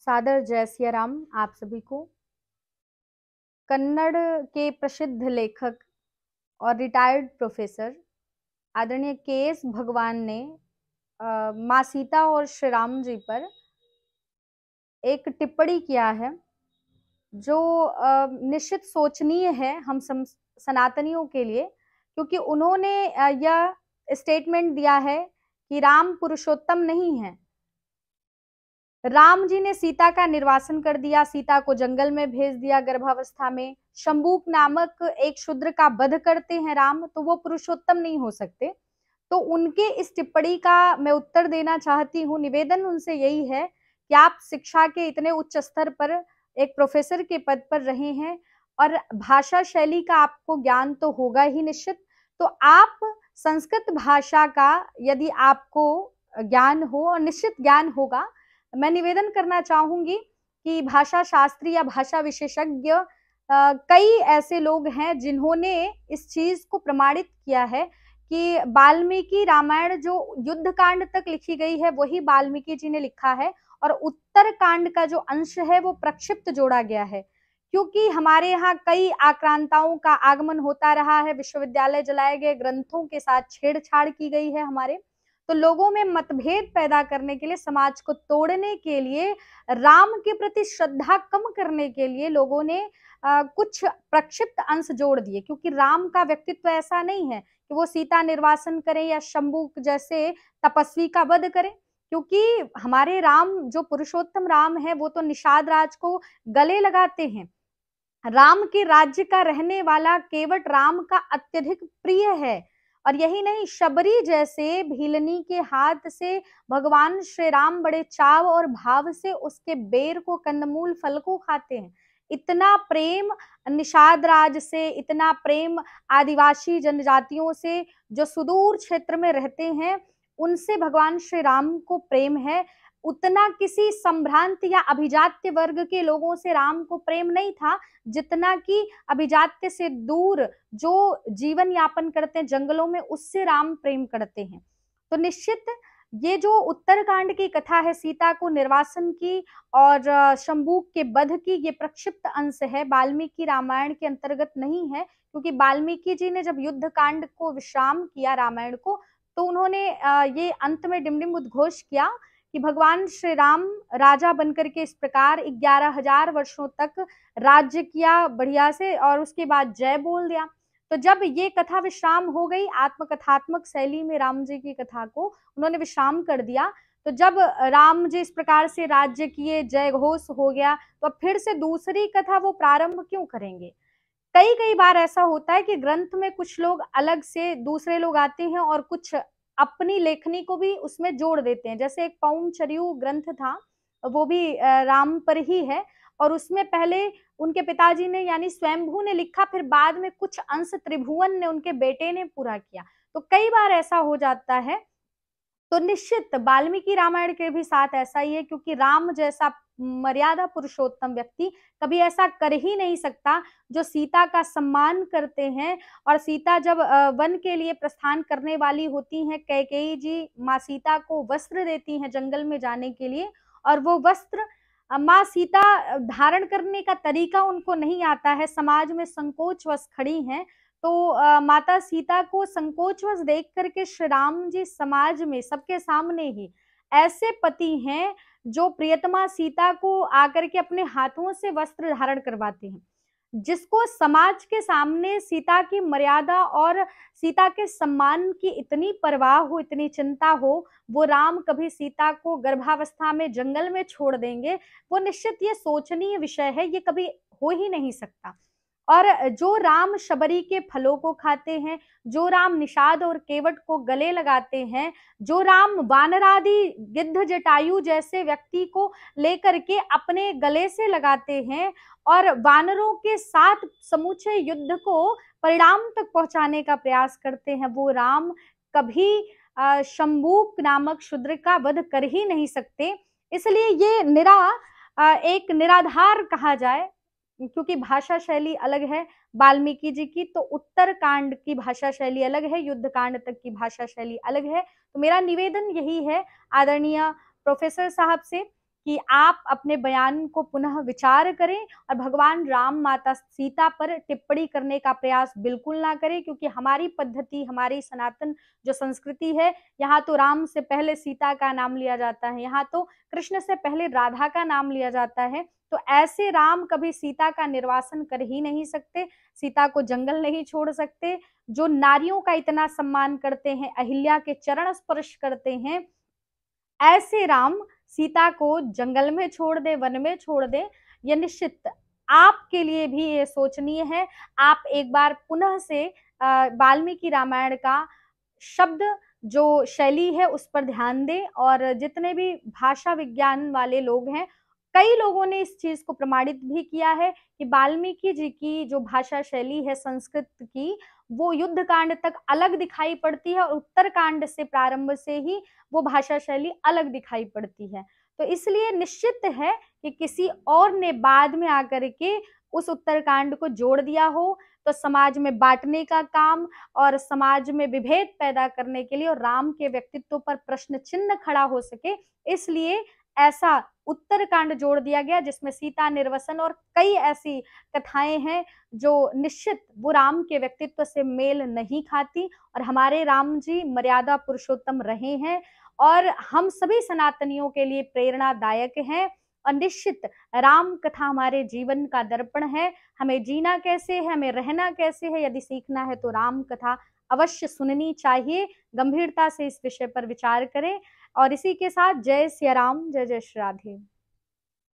सादर जय सिया राम आप सभी को। कन्नड़ के प्रसिद्ध लेखक और रिटायर्ड प्रोफेसर आदरणीय के.एस. भगवान ने माँ सीता और श्री राम जी पर एक टिप्पणी किया है जो निश्चित सोचनीय है हम सनातनियों के लिए, क्योंकि उन्होंने यह स्टेटमेंट दिया है कि राम पुरुषोत्तम नहीं है। राम जी ने सीता का निर्वासन कर दिया, सीता को जंगल में भेज दिया गर्भावस्था में। शंबूक नामक एक शूद्र का वध करते हैं राम, तो वो पुरुषोत्तम नहीं हो सकते। तो उनके इस टिप्पणी का मैं उत्तर देना चाहती हूँ। निवेदन उनसे यही है कि आप शिक्षा के इतने उच्च स्तर पर एक प्रोफेसर के पद पर रहे हैं और भाषा शैली का आपको ज्ञान तो होगा ही निश्चित, तो आप संस्कृत भाषा का यदि आपको ज्ञान हो और निश्चित ज्ञान होगा, मैं निवेदन करना चाहूंगी कि भाषा शास्त्री या भाषा विशेषज्ञ कई ऐसे लोग हैं जिन्होंने इस चीज को प्रमाणित किया है कि वाल्मीकि रामायण जो युद्ध कांड तक लिखी गई है वही वाल्मीकि जी ने लिखा है, और उत्तर कांड का जो अंश है वो प्रक्षिप्त जोड़ा गया है। क्योंकि हमारे यहाँ कई आक्रांताओं का आगमन होता रहा है, विश्वविद्यालय जलाए गए, ग्रंथों के साथ छेड़छाड़ की गई है हमारे, तो लोगों में मतभेद पैदा करने के लिए, समाज को तोड़ने के लिए, राम के प्रति श्रद्धा कम करने के लिए लोगों ने कुछ प्रक्षिप्त अंश जोड़ दिए। क्योंकि राम का व्यक्तित्व ऐसा नहीं है कि वो सीता निर्वासन करें या शंबुक जैसे तपस्वी का वध करें, क्योंकि हमारे राम जो पुरुषोत्तम राम है वो तो निषाद राज को गले लगाते हैं। राम के राज्य का रहने वाला केवट राम का अत्यधिक प्रिय है, और यही नहीं, शबरी जैसे भीलनी के हाथ से भगवान श्री राम बड़े चाव और भाव से उसके बेर को, कंदमूल, फल को खाते हैं। इतना प्रेम निषाद राज से, इतना प्रेम आदिवासी जनजातियों से जो सुदूर क्षेत्र में रहते हैं उनसे भगवान श्री राम को प्रेम है। उतना किसी संभ्रांत या अभिजात्य वर्ग के लोगों से राम को प्रेम नहीं था जितना कि अभिजात्य से दूर जो जीवन यापन करते हैं जंगलों में, उससे राम प्रेम करते हैं। तो निश्चित ये जो उत्तरकांड की कथा है, सीता को निर्वासन की और शंबूक के वध की, ये प्रक्षिप्त अंश है, वाल्मीकि रामायण के अंतर्गत नहीं है। क्योंकि वाल्मीकि जी ने जब युद्ध कांड को विश्राम किया रामायण को, तो उन्होंने ये अंत में डिमडिम उद्घोष किया कि भगवान श्री राम राजा बनकर के इस प्रकार 11,000 वर्षों तक राज्य किया बढ़िया से, और उसके बाद जय बोल दिया। तो जब ये कथा विश्राम हो गई, आत्मकथात्मक शैली में राम जी की कथा को उन्होंने विश्राम कर दिया, तो जब राम जी इस प्रकार से राज्य किए, जय घोष हो गया, तो अब फिर से दूसरी कथा वो प्रारंभ क्यों करेंगे। कई कई बार ऐसा होता है कि ग्रंथ में कुछ लोग अलग से, दूसरे लोग आते हैं और कुछ अपनी लेखनी को भी उसमें जोड़ देते हैं। जैसे एक पौंचर्यु ग्रंथ था, वो भी राम पर ही है, और उसमें पहले उनके पिताजी ने यानी स्वयंभू ने लिखा, फिर बाद में कुछ अंश त्रिभुवन ने, उनके बेटे ने पूरा किया। तो कई बार ऐसा हो जाता है। तो निश्चित वाल्मीकि रामायण के भी साथ ऐसा ही है, क्योंकि राम जैसा मर्यादा पुरुषोत्तम व्यक्ति कभी ऐसा कर ही नहीं सकता जो सीता का सम्मान करते हैं। और सीता जब वन के लिए प्रस्थान करने वाली होती हैं, कैकेयी जी माँ सीता को वस्त्र देती हैं जंगल में जाने के लिए, और वो वस्त्र माँ सीता धारण करने का तरीका उनको नहीं आता है, समाज में संकोचवश खड़ी हैं। तो माता सीता को संकोचवश देख करके श्री राम जी समाज में सबके सामने ही ऐसे पति हैं जो प्रियतमा सीता को आकर के अपने हाथों से वस्त्र धारण करवाते हैं। जिसको समाज के सामने सीता की मर्यादा और सीता के सम्मान की इतनी परवाह हो, इतनी चिंता हो, वो राम कभी सीता को गर्भावस्था में जंगल में छोड़ देंगे, वो निश्चित ये सोचनीय विषय है, ये कभी हो ही नहीं सकता। और जो राम शबरी के फलों को खाते हैं, जो राम निषाद और केवट को गले लगाते हैं, जो राम वानरादि गिद्ध जटायु जैसे व्यक्ति को लेकर के अपने गले से लगाते हैं और वानरों के साथ समूचे युद्ध को परिणाम तक पहुंचाने का प्रयास करते हैं, वो राम कभी शंबूक नामक शूद्र का वध कर ही नहीं सकते। इसलिए ये एक निराधार कहा जाए, क्योंकि भाषा शैली अलग है वाल्मीकि जी की, तो उत्तर कांड की भाषा शैली अलग है, युद्ध कांड तक की भाषा शैली अलग है। तो मेरा निवेदन यही है आदरणीय प्रोफेसर साहब से कि आप अपने बयान को पुनः विचार करें और भगवान राम माता सीता पर टिप्पणी करने का प्रयास बिल्कुल ना करें, क्योंकि हमारी पद्धति, हमारी सनातन जो संस्कृति है, यहाँ तो राम से पहले सीता का नाम लिया जाता है, यहाँ तो कृष्ण से पहले राधा का नाम लिया जाता है। तो ऐसे राम कभी सीता का निर्वासन कर ही नहीं सकते, सीता को जंगल नहीं छोड़ सकते। जो नारियों का इतना सम्मान करते हैं, अहिल्या के चरण स्पर्श करते हैं, ऐसे राम सीता को जंगल में छोड़ दे, वन में छोड़ दे, ये निश्चित आपके लिए भी ये सोचनीय है। आप एक बार पुनः से वाल्मीकि रामायण का शब्द जो शैली है उस पर ध्यान दें, और जितने भी भाषा विज्ञान वाले लोग हैं, कई लोगों ने इस चीज को प्रमाणित भी किया है कि वाल्मीकि जी की जो भाषा शैली है संस्कृत की, वो युद्ध कांड तक अलग दिखाई पड़ती है और उत्तर कांड से प्रारंभ से ही वो भाषा शैली अलग दिखाई पड़ती है। तो इसलिए निश्चित है कि किसी और ने बाद में आकर के उस उत्तरकांड को जोड़ दिया हो, तो समाज में बांटने का काम और समाज में विभेद पैदा करने के लिए और राम के व्यक्तित्व पर प्रश्न चिन्ह खड़ा हो सके, इसलिए ऐसा उत्तरकांड जोड़ दिया गया जिसमें सीता निर्वसन और कई ऐसी कथाएं हैं जो निश्चित वो राम के व्यक्तित्व से मेल नहीं खाती। और हमारे राम जी मर्यादा पुरुषोत्तम रहे हैं और हम सभी सनातनियों के लिए प्रेरणादायक हैं। और निश्चित राम कथा हमारे जीवन का दर्पण है, हमें जीना कैसे है, हमें रहना कैसे है, यदि सीखना है तो राम कथा अवश्य सुननी चाहिए। गंभीरता से इस विषय पर विचार करें। और इसी के साथ जय सिया राम, जय जय श्री राधे।